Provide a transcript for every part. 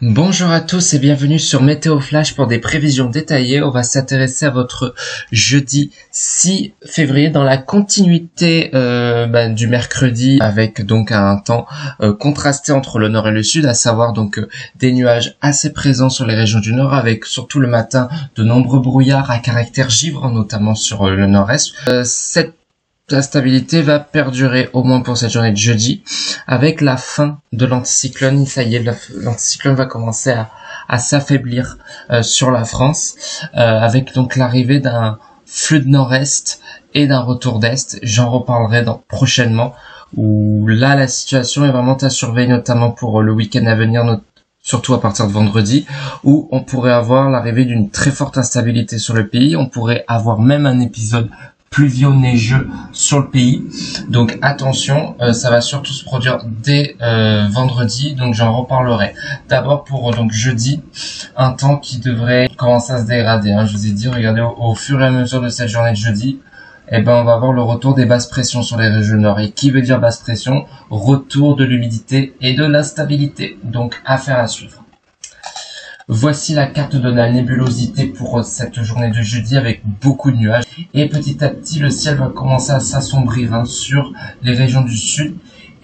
Bonjour à tous et bienvenue sur Météo Flash pour des prévisions détaillées. On va s'intéresser à votre jeudi 6 février dans la continuité du mercredi, avec donc un temps contrasté entre le nord et le sud, à savoir donc des nuages assez présents sur les régions du nord, avec surtout le matin de nombreux brouillards à caractère givre, notamment sur le nord-est. La stabilité va perdurer au moins pour cette journée de jeudi, avec la fin de l'anticyclone. Ça y est, l'anticyclone va commencer à s'affaiblir sur la France, avec donc l'arrivée d'un flux de nord-est et d'un retour d'est. J'en reparlerai prochainement, où là la situation est vraiment à surveiller, notamment pour le week-end à venir, surtout à partir de vendredi, où on pourrait avoir l'arrivée d'une très forte instabilité sur le pays. On pourrait avoir même un épisode pluvio-neigeux sur le pays, donc attention, ça va surtout se produire dès vendredi, donc j'en reparlerai. D'abord pour donc jeudi, un temps qui devrait commencer à se dégrader, je vous ai dit, regardez, au fur et à mesure de cette journée de jeudi, on va avoir le retour des basses pressions sur les régions nord. Et qui veut dire basse pression? Retour de l'humidité et de l'instabilité, donc affaire à suivre. Voici la carte de la nébulosité pour cette journée de jeudi, avec beaucoup de nuages. Et petit à petit, le ciel va commencer à s'assombrir sur les régions du sud.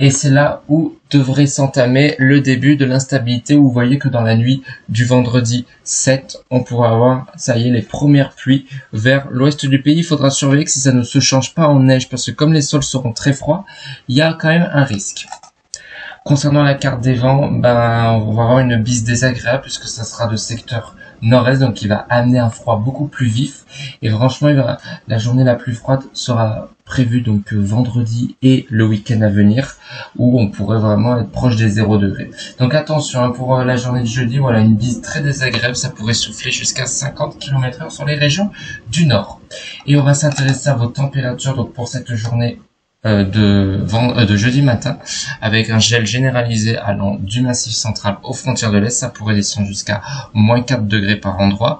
Et c'est là où devrait s'entamer le début de l'instabilité, où vous voyez que dans la nuit du vendredi 7, on pourra avoir, ça y est, les premières pluies vers l'ouest du pays. Il faudra surveiller que si ça ne se change pas en neige, parce que comme les sols seront très froids, il y a quand même un risque. Concernant la carte des vents, on va avoir une bise désagréable, puisque ça sera de secteur nord-est, donc il va amener un froid beaucoup plus vif. Et franchement, la journée la plus froide sera prévue donc vendredi et le week-end à venir, où on pourrait vraiment être proche des 0 degrés. Donc attention, pour la journée de jeudi, voilà, une bise très désagréable, ça pourrait souffler jusqu'à 50 km/h sur les régions du nord. Et on va s'intéresser à vos températures donc pour cette journée de jeudi matin, avec un gel généralisé allant du massif central aux frontières de l'Est. Ça pourrait descendre jusqu'à moins 4 degrés par endroit.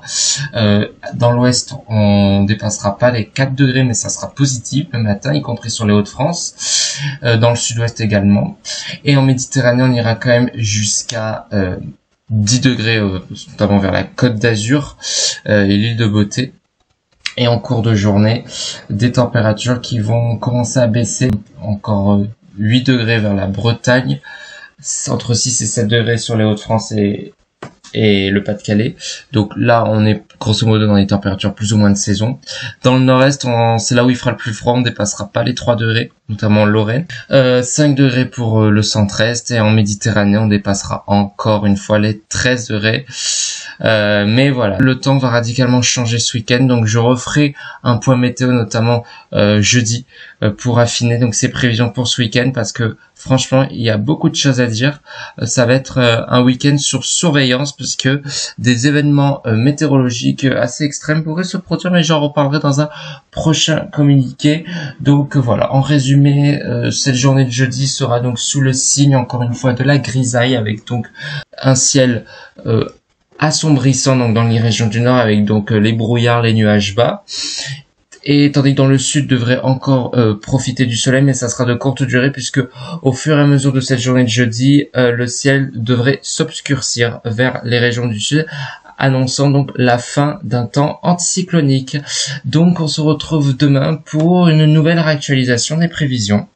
Dans l'Ouest, on dépassera pas les 4 degrés, mais ça sera positif le matin, y compris sur les Hauts-de-France. Dans le Sud-Ouest également. Et en Méditerranée, on ira quand même jusqu'à 10 degrés, notamment vers la Côte d'Azur et l'île de Beauté. Et en cours de journée, des températures qui vont commencer à baisser, encore 8 degrés vers la Bretagne, entre 6 et 7 degrés sur les Hauts-de-France et le Pas-de-Calais. Donc là, on est grosso modo dans des températures plus ou moins de saison. Dans le nord-est, c'est là où il fera le plus froid, on dépassera pas les 3 degrés, notamment en Lorraine. 5 degrés pour le centre-est, et en Méditerranée, on dépassera encore une fois les 13 degrés. Mais voilà, le temps va radicalement changer ce week-end, donc je referai un point météo, notamment jeudi, pour affiner donc ces prévisions pour ce week-end, parce que franchement, il y a beaucoup de choses à dire. Ça va être un week-end sur surveillance, puisque des événements météorologiques assez extrêmes pourraient se produire, mais j'en reparlerai dans un prochain communiqué. Donc voilà, en résumé, cette journée de jeudi sera donc sous le signe, encore une fois, de la grisaille, avec donc un ciel assombrissant donc dans les régions du nord, avec donc les brouillards, les nuages bas. Et tandis que dans le sud devrait encore profiter du soleil, mais ça sera de courte durée, puisque au fur et à mesure de cette journée de jeudi, le ciel devrait s'obscurcir vers les régions du sud, annonçant donc la fin d'un temps anticyclonique. Donc on se retrouve demain pour une nouvelle réactualisation des prévisions.